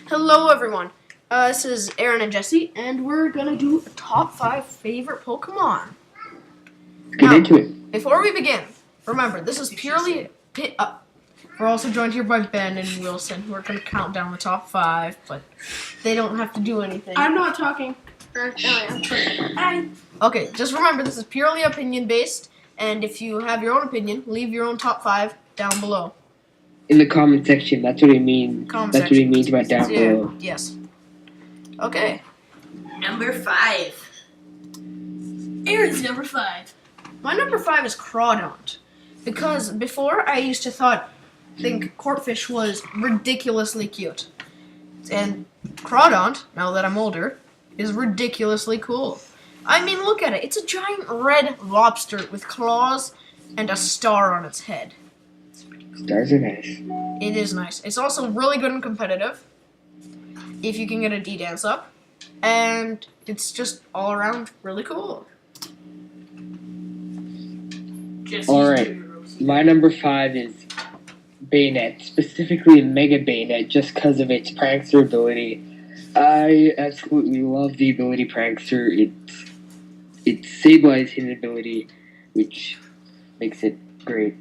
Hello, everyone. This is Aaron and Jesse, and we're gonna do a top 5 favorite Pokemon. Let's get into it. Before we begin, remember this is purely. We're also joined here by Ben and Wilson, who are gonna count down the top 5, but they don't have to do anything. I'm not talking. Hi. Okay, just remember this is purely opinion based, and if you have your own opinion, leave your own top 5 down below. In the comment section, that's what he means. That's what he means by down below. Yes. Okay. Number 5. Aaron's number 5. My number 5 is Crawdaunt. Because before I used to think Corphish was ridiculously cute. And Crawdaunt, now that I'm older, is ridiculously cool. I mean, look at it. It's a giant red lobster with claws and a star on its head. Stars are nice. It is nice. It's also really good and competitive, if you can get a D-Dance up. And it's just all around really cool. Alright, my number 5 is Bayonet, specifically Mega Bayonet, just because of its Prankster ability. I absolutely love the ability Prankster. It's Sableye's hidden ability, which makes it great.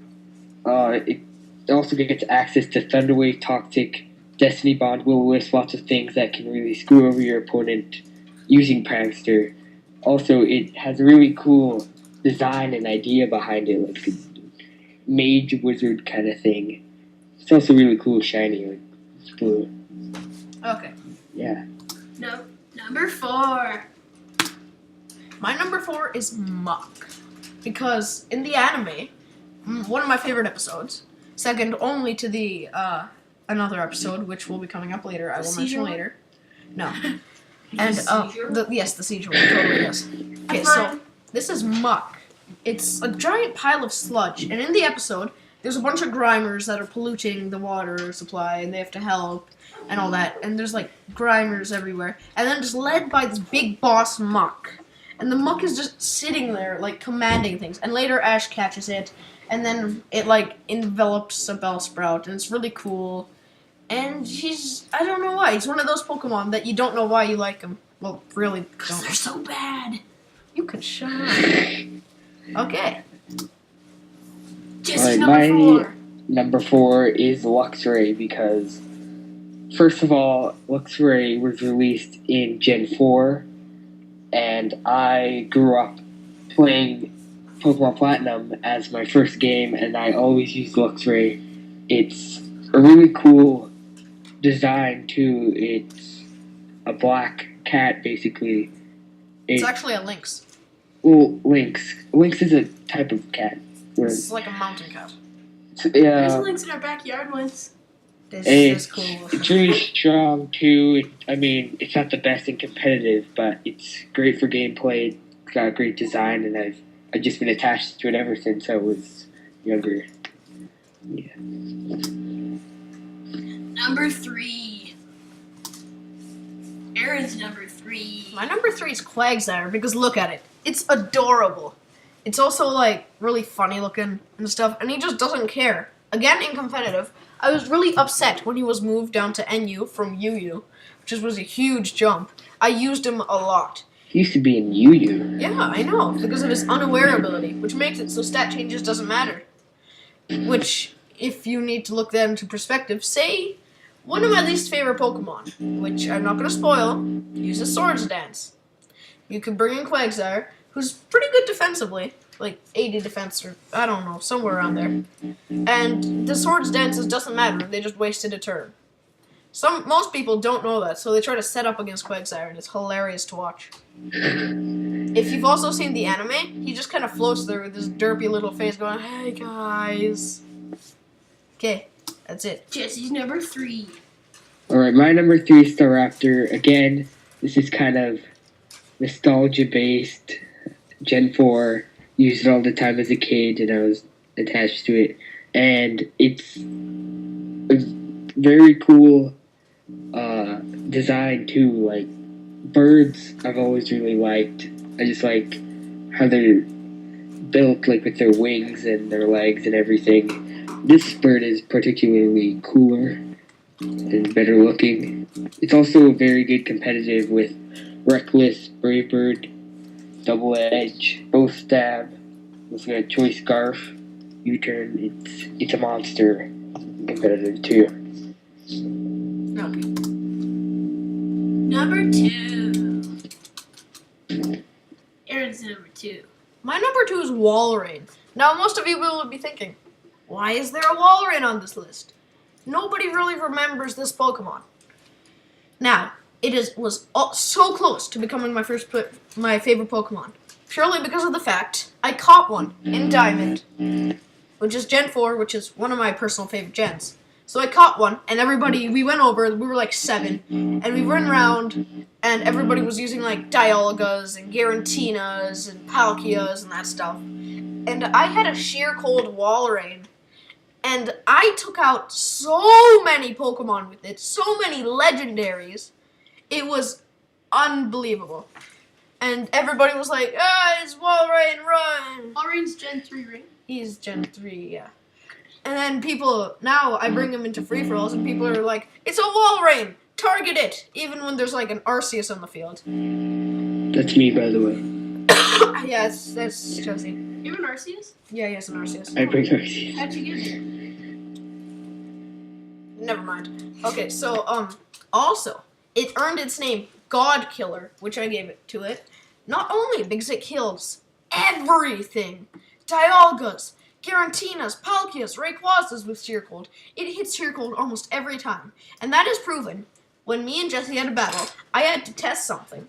It also gets access to Thunderwave, Toxic, Destiny Bond, Will-O-Wisp, lots of things that can really screw over your opponent using Prankster. Also, it has a really cool design and idea behind it, like a mage wizard kind of thing. It's also really cool, shiny, like it's blue. Okay. Yeah. No, number 4. My number 4 is Muck. Because in the anime, one of my favorite episodes, second only to the another episode, which will be coming up later, I will mention later. No. And the seizure one, totally yes. Okay, so this is Muck. It's a giant pile of sludge, and in the episode, there's a bunch of Grimers that are polluting the water supply, and they have to help, and all that, and there's, like, Grimers everywhere, and then it's led by this big boss Muck, and the Muck is just sitting there, like, commanding things, and later Ash catches it, and then it, like, envelops a Bellsprout, and it's really cool, and I don't know why, he's one of those Pokemon that you don't know why you like him. Well, really don't. Because they're so bad. You could shut up. Okay. Jesse's Alright, number 4. Number 4 is Luxray because, first of all, Luxray was released in Gen 4, and I grew up playing Pokemon Platinum as my first game, and I always used Luxray. It's a really cool design, too. It's a black cat, basically. It's actually a lynx. Well, lynx. Lynx is a type of cat. It's like a mountain cat. There's lynx in our backyard once. This is cool. It's really strong, too. It's not the best in competitive, but it's great for gameplay. It's got a great design, and I've just been attached to it ever since I was younger. Yeah. Number 3. Aaron's number 3. My number 3 is Quagsire, because look at it. It's adorable. It's also, like, really funny looking and stuff, and he just doesn't care. Again, in competitive, I was really upset when he was moved down to NU from UU, which was a huge jump. I used him a lot. He used to be in UU. Yeah, I know, because of his unaware ability, which makes it so stat changes doesn't matter. Which, if you need to look that into perspective, say one of my least favorite Pokemon, which I'm not going to spoil, uses Swords Dance. You can bring in Quagsire, who's pretty good defensively, like 80 defense or, I don't know, somewhere around there. And the Swords Dances doesn't matter, they just wasted a turn. Most people don't know that, so they try to set up against Quagsire, and it's hilarious to watch. If you've also seen the anime, he just kind of floats there with his derpy little face going, "Hey guys." Okay, that's it. Jesse's number 3. Alright, my number 3 is Staraptor. Again, this is kind of nostalgia-based. Gen 4, used it all the time as a kid, and I was attached to it. And it's a very cool design, too. Like, birds I've always really liked. I just like how they're built, like, with their wings and their legs and everything. This bird is particularly cooler. and better looking. It's also very good competitive with Reckless, Bravebird, Double Edge, Both Stab. Also got Choice Scarf, U-Turn. It's a monster competitive too. Okay. Number 2. Aaron's number 2. My number 2 is Walrein. Now, most of you will be thinking, why is there a Walrein on this list? Nobody really remembers this Pokemon. Now, was so close to becoming my favorite Pokemon, purely because of the fact I caught one in Diamond, which is Gen 4, which is one of my personal favorite gens. So I caught one, and we went over, we were like 7, and we ran around, and everybody was using like Dialgas and Garantinas and Palkias and that stuff. And I had a sheer cold Walrein, and I took out so many Pokemon with it, so many legendaries. It was unbelievable. And everybody was like, it's Walrein, run! Walrein's Gen 3, right? He's Gen 3, yeah. And then now I bring him into free-for-alls, and people are like, it's a Walrein! Target it! Even when there's like an Arceus on the field. That's me, by the way. Yeah, that's Chelsea. You have an Arceus? Yeah, he has an Arceus. I bring Arceus. How'd you get it? Never mind. Okay, so, also, it earned its name, God Killer, which I gave it to it. Not only because it kills everything. Dialgas, Garantinas, Palkias, Rayquazas with Sheer Cold. It hits Sheer Cold almost every time. And that is proven. When me and Jesse had a battle, I had to test something.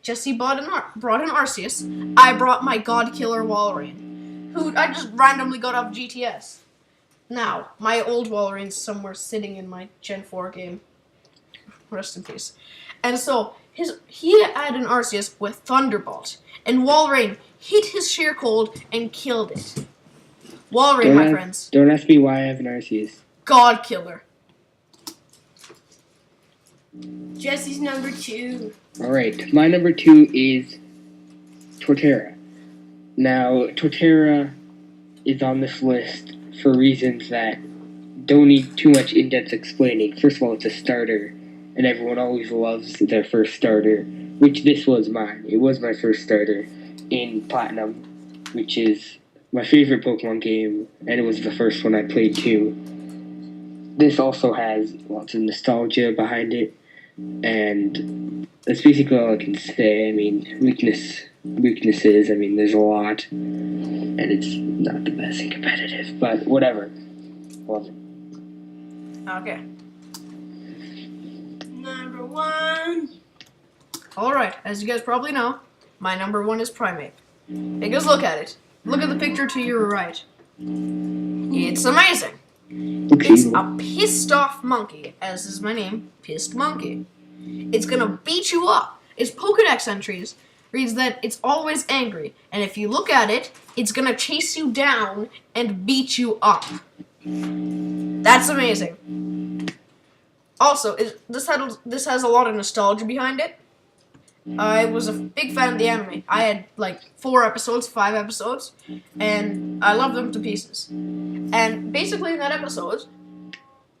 Jesse brought an Arceus. I brought my God Killer Walrein, who I just randomly got off GTS. Now, my old Walrein's somewhere sitting in my Gen 4 game. Rest in peace. And so, he had an Arceus with Thunderbolt, and Walrein hit his Sheer Cold and killed it. Walrein, my friends. Don't ask me why I have an Arceus. God Killer. Jesse's number 2. Alright, my number 2 is Torterra. Now, Torterra is on this list for reasons that don't need too much in-depth explaining. First of all, it's a starter, and everyone always loves their first starter, which this was mine. It was my first starter in Platinum, which is my favorite Pokemon game, and it was the first one I played too. This also has lots of nostalgia behind it, and that's basically all I can say. I mean, weaknesses, I mean, there's a lot, and it's not the best in competitive, but whatever. Love it. Okay. Number 1. Alright, as you guys probably know, my number 1 is Primeape. Because look at it. Look at the picture to your right. It's amazing. It's a pissed off monkey, as is my name, Pissed Monkey. It's gonna beat you up. Its Pokedex entries reads that it's always angry, and if you look at it, it's gonna chase you down and beat you up. That's amazing. Also, this has a lot of nostalgia behind it. I was a big fan of the anime. I had like 5 episodes, and I loved them to pieces. And basically in that episode,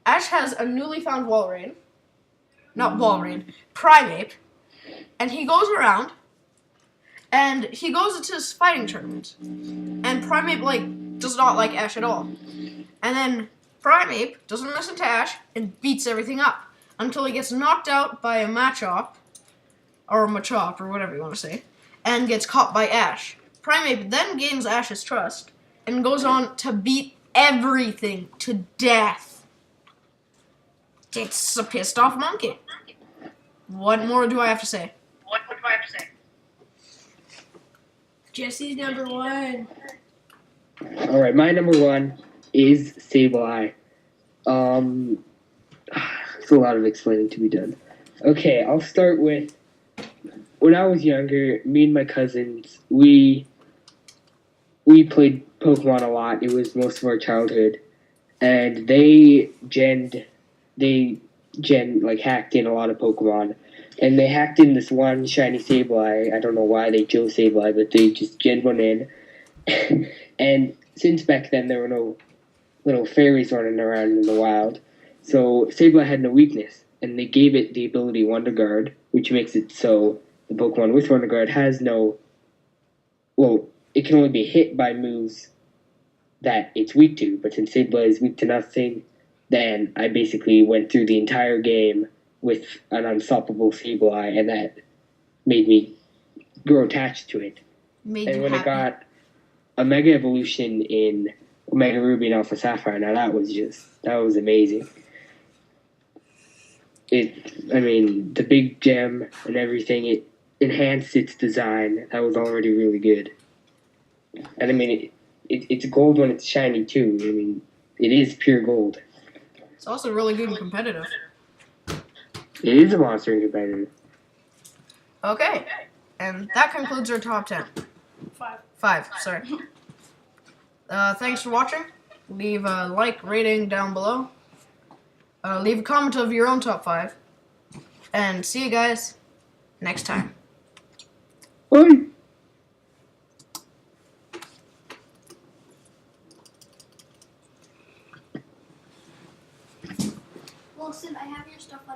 Ash has a newly found Primeape, and he goes around, and he goes into this fighting tournament, and Primeape does not like Ash at all. And then Primeape doesn't listen to Ash and beats everything up until he gets knocked out by a Machop, or a Machop, or whatever you want to say, and gets caught by Ash. Primeape then gains Ash's trust and goes on to beat everything to death. It's a pissed off monkey. What more do I have to say? Jesse's number 1. Alright, my number 1 is Sableye. There's a lot of explaining to be done. Okay, I'll start with, when I was younger, me and my cousins, we played Pokemon a lot. It was most of our childhood. And they hacked in a lot of Pokemon. And they hacked in this one shiny Sableye. I don't know why they chose Sableye, but they just gen one in. And since back then there were no little fairies running around in the wild, So Sableye had no weakness, and they gave it the ability Wonder Guard, which makes it so the Pokemon with Wonder Guard has no. Well, it can only be hit by moves that it's weak to, but since Sableye is weak to nothing, then I basically went through the entire game with an unstoppable Sableye, and that made me grow attached to it. Made And you when happy. it got a Mega Evolution in Omega Ruby and Alpha Sapphire, now that was amazing. The big gem and everything, it enhanced its design. That was already really good. And I mean, it's gold when it's shiny too. I mean, it is pure gold. It's also really good and competitive. It is a monster and competitive. Okay, and that concludes our top 10. 5, sorry. Thanks for watching. Leave a like, rating down below. Leave a comment of your own top 5. And see you guys next time. Bye. Wilson, I have your stuff on